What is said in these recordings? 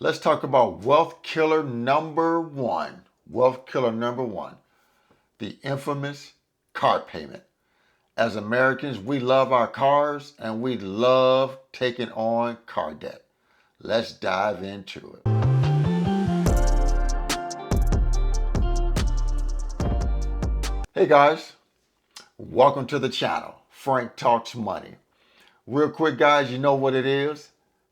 Let's talk about wealth killer number one. Wealth killer number one, the infamous car payment. As Americans, we love our cars and we love taking on car debt. Let's dive into it. Hey guys, welcome to the channel, Frank Talks Money. Real quick guys, you know what it is.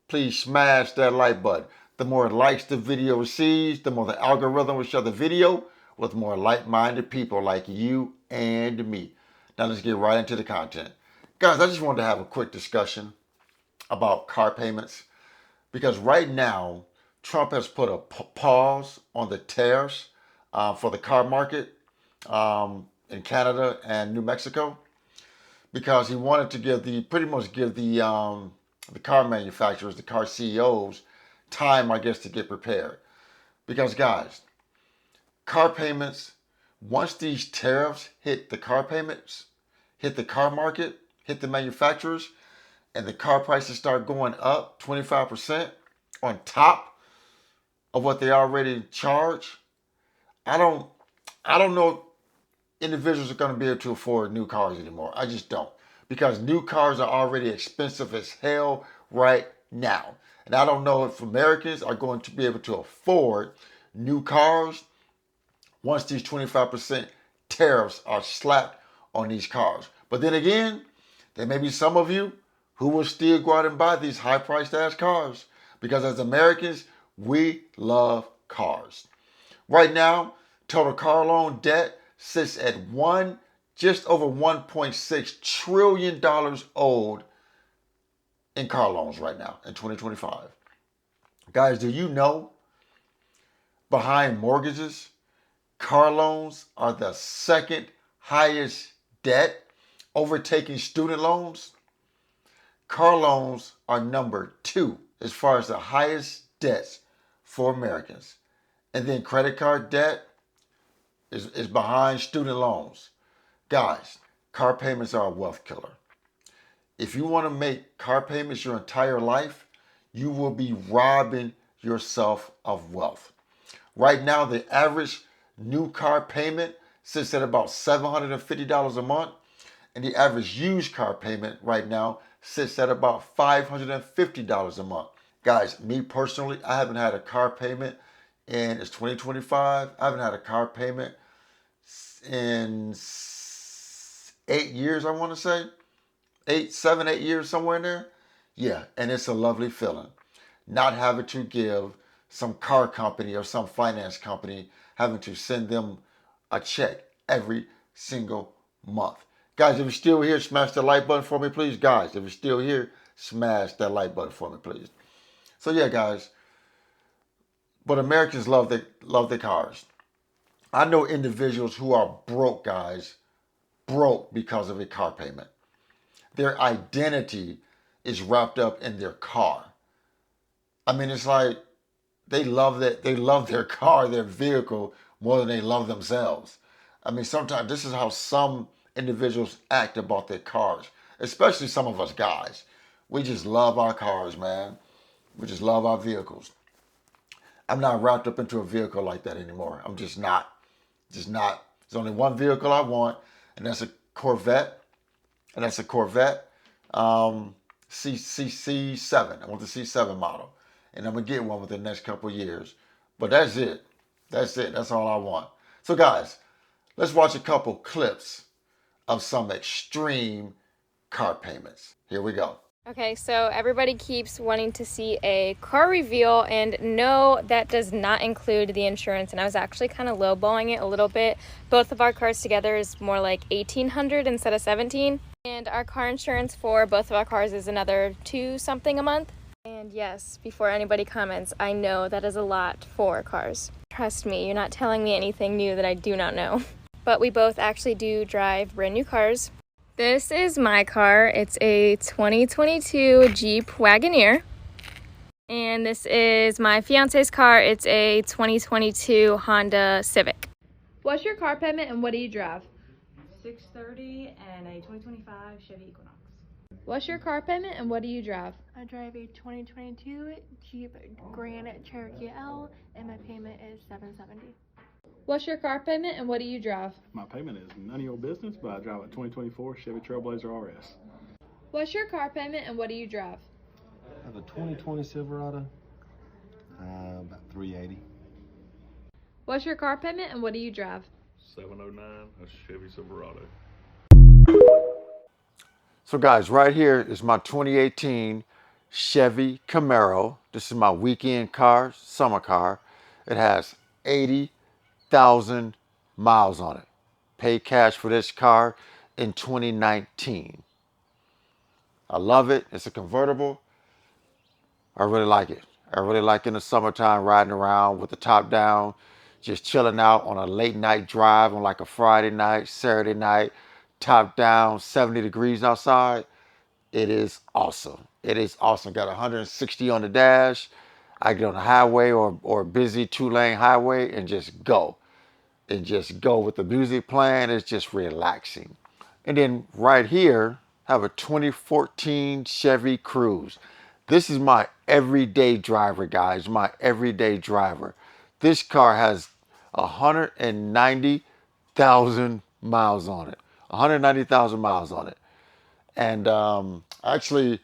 Please smash that like button. The more likes the video receives, the more the algorithm will show the video with more like-minded people like you and me. Now let's get right into the content. Guys, I just wanted to have a quick discussion about car payments because right now, Trump has put a pause on the tariffs for the car market in Canada and New Mexico because he wanted to pretty much give the car manufacturers, the car CEOs, time, I guess, to get prepared. Because guys, car payments, once these tariffs hit the car payments, hit the car market, hit the manufacturers, and the car prices start going up 25% on top of what they already charge, I don't know if individuals are going to be able to afford new cars anymore. I just don't. Because new cars are already expensive as hell right now. And I don't know if Americans are going to be able to afford new cars once these 25% tariffs are slapped on these cars. But then again, there may be some of you who will still go out and buy these high-priced ass cars. Because as Americans, we love cars. Right now, total car loan debt sits at just over $1.6 trillion owed in car loans right now in 2025. Guys, do you know behind mortgages, car loans are the second highest debt, overtaking student loans? Car loans are number 2 as far as the highest debts for Americans. And then credit card debt is behind student loans. Guys, car payments are a wealth killer. If you want to make car payments your entire life, you will be robbing yourself of wealth. Right now, the average new car payment sits at about $750 a month, and the average used car payment right now sits at about $550 a month. Guys, me personally, I haven't had a car payment it's 2025. I haven't had a car payment in 8 years, I want to say. 7, 8 years, somewhere in there. Yeah, and it's a lovely feeling. Not having to give some car company or some finance company, having to send them a check every single month. Guys, if you're still here, smash the like button for me, please. Guys, if you're still here, smash that like button for me, please. So yeah, guys. But Americans love their cars. I know individuals who are broke, guys, broke because of a car payment. Their identity is wrapped up in their car. I mean, it's like they love their car, their vehicle, more than they love themselves. I mean, sometimes this is how some individuals act about their cars, especially some of us guys. We just love our cars, man. We just love our vehicles. I'm not wrapped up into a vehicle like that anymore. I'm just not. Just not. There's only one vehicle I want, and that's a Corvette. C7. I want the C7 model. And I'm going to get one within the next couple of years. But that's it. That's it. That's all I want. So guys, let's watch a couple clips of some extreme car payments. Here we go. Okay, so everybody keeps wanting to see a car reveal, and no, that does not include the insurance. And I was actually kind of lowballing it a little bit. Both of our cars together is more like $1,800 instead of $1,700. And our car insurance for both of our cars is another $2 something a month. And yes, before anybody comments, I know that is a lot for cars. Trust me, you're not telling me anything new that I do not know. But we both actually do drive brand new cars. This is my car. It's a 2022 Jeep Wagoneer. And this is my fiance's car. It's a 2022 Honda Civic. What's your car payment and what do you drive? 630 and a 2025 Chevy Equinox. What's your car payment and what do you drive? I drive a 2022 Jeep Grand Cherokee L, and my payment is $770. What's your car payment and what do you drive? My payment is none of your business, but I drive a 2024 Chevy Trailblazer RS. What's your car payment and what do you drive? I have a 2020 Silverado, about 380. What's your car payment and what do you drive? 709, a Chevy Silverado. So guys, right here is my 2018 Chevy Camaro. This is my weekend car, summer car. It has 80,000 miles on it. Paid cash for this car in 2019. I love it. It's a convertible. I really like it. I really like in the summertime riding around with the top down, just chilling out on a late night drive on like a Friday night, Saturday night, top down, 70 degrees outside. It is awesome. It is awesome. Got 160 on the dash. I get on the highway or a busy 2-lane highway and just go. And just go with the music playing. It's just relaxing. And then right here, I have a 2014 Chevy Cruze. This is my everyday driver, guys. My everyday driver. This car has 190,000 miles on it. 190,000 miles on it. And I actually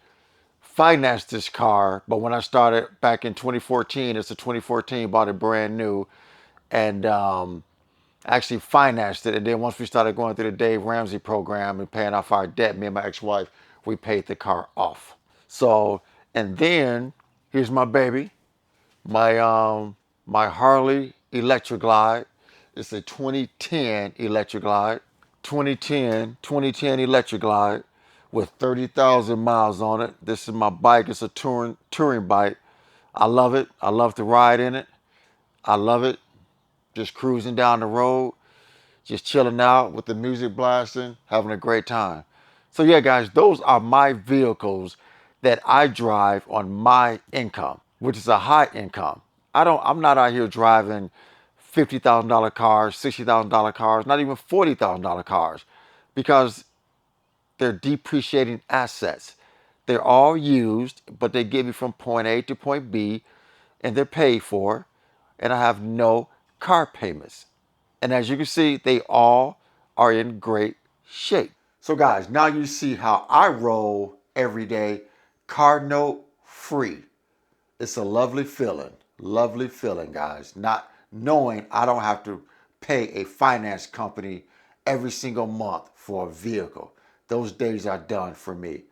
financed this car, but when I started back in 2014, it's a 2014, bought it brand new, and actually financed it. And then once we started going through the Dave Ramsey program and paying off our debt, me and my ex-wife, we paid the car off. So, and then here's my baby, my Harley Electric Glide. It's a 2010 Electric Glide. 2010 Electric Glide with 30,000 miles on it. This is my bike. It's a touring bike. I love it. I love to ride in it. I love it. Just cruising down the road, just chilling out with the music blasting, having a great time. So yeah, guys, those are my vehicles that I drive on my income, which is a high income. I'm not out here driving $50,000 cars, $60,000 cars, not even $40,000 cars, because they're depreciating assets. They're all used, but they get me from point A to point B, and they're paid for, and I have no car payments. And as you can see, they all are in great shape. So guys, now you see how I roll every day, car note free. It's a lovely feeling, guys. Not knowing I don't have to pay a finance company every single month for a vehicle. Those days are done for me.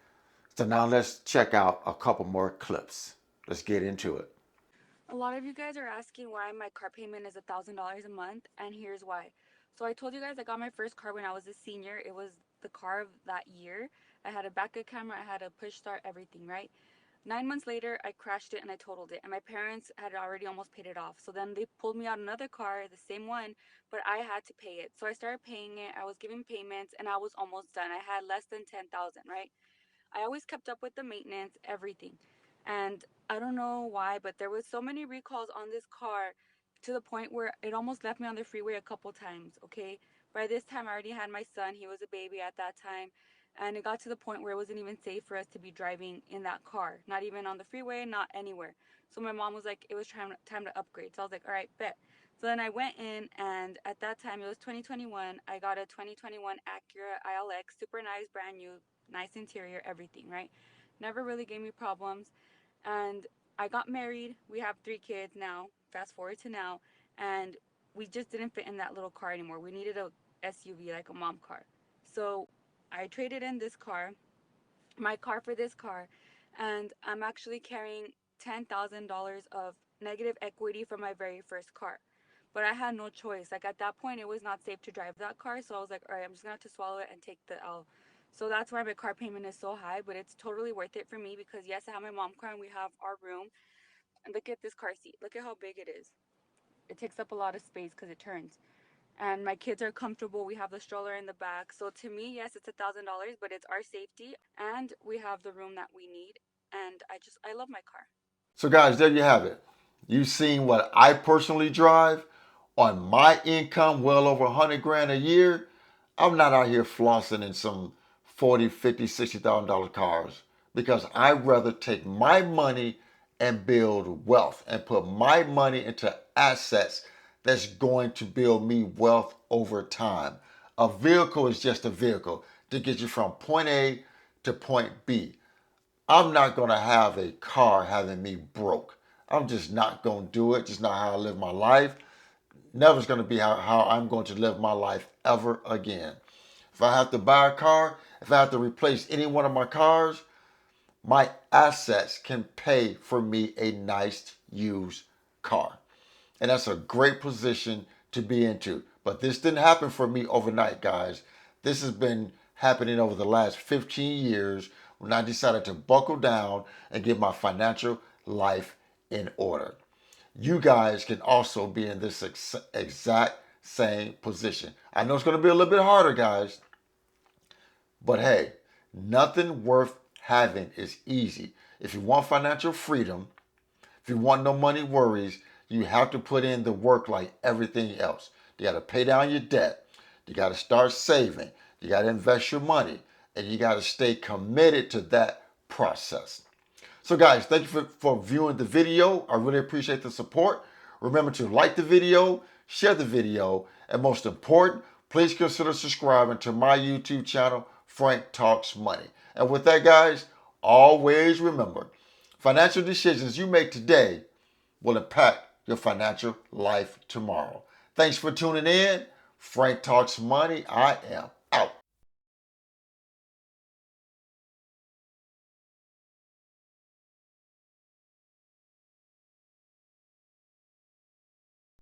So now let's check out a couple more clips. Let's get into it. A lot of you guys are asking why my car payment is $1,000 a month, and here's why. So I told you guys I got my first car when I was a senior. It was the car of that year. I had a backup camera, I had a push start, everything, right? 9 months later, I crashed it and I totaled it, and my parents had already almost paid it off. So then they pulled me out another car, the same one, but I had to pay it. So I started paying it. I was giving payments, and I was almost done. I had less than 10,000, right? I always kept up with the maintenance, everything. And I don't know why, but there was so many recalls on this car to the point where it almost left me on the freeway a couple times, okay? By this time, I already had my son. He was a baby at that time. And it got to the point where it wasn't even safe for us to be driving in that car, not even on the freeway, not anywhere. So my mom was like, it was time to upgrade. So I was like, all right, bet. So then I went in, and at that time, it was 2021. I got a 2021 Acura ILX, super nice, brand new, nice interior, everything, right? Never really gave me problems. And I got married. We have 3 kids now. Fast forward to now. And we just didn't fit in that little car anymore. We needed a SUV, like a mom car. So I traded in this car, my car for this car, and I'm actually carrying $10,000 of negative equity from my very first car. But I had no choice. Like at that point, it was not safe to drive that car. So I was like, all right, I'm just gonna have to swallow it and take the L. So that's why my car payment is so high, but it's totally worth it for me because yes, I have my mom car and we have our room. And look at this car seat. Look at how big it is. It takes up a lot of space because it turns. And my kids are comfortable. We have the stroller in the back. So to me, yes, it's $1,000, but it's our safety and we have the room that we need. And I love my car. So guys, there you have it. You've seen what I personally drive on my income, well over 100 grand a year. I'm not out here flossing in some $40, $50, $60,000 cars, because I'd rather take my money and build wealth and put my money into assets that's going to build me wealth over time. A vehicle is just a vehicle to get you from point A to point B. I'm not going to have a car having me broke. I'm just not going to do it. Just not how I live my life. Never is going to be how I'm going to live my life ever again. If I have to buy a car, if I have to replace any one of my cars, my assets can pay for me a nice used car. And that's a great position to be into. But this didn't happen for me overnight, guys. This has been happening over the last 15 years when I decided to buckle down and get my financial life in order. You guys can also be in this exact same position. I know it's going to be a little bit harder, guys. But hey, nothing worth having is easy. If you want financial freedom, if you want no money worries, you have to put in the work like everything else. You got to pay down your debt. You got to start saving. You got to invest your money. And you got to stay committed to that process. So guys, thank you for viewing the video. I really appreciate the support. Remember to like the video, share the video, and most important, please consider subscribing to my YouTube channel, Frank Talks Money. And with that, guys, always remember, financial decisions you make today will impact your financial life tomorrow. Thanks for tuning in. Frank Talks Money. I am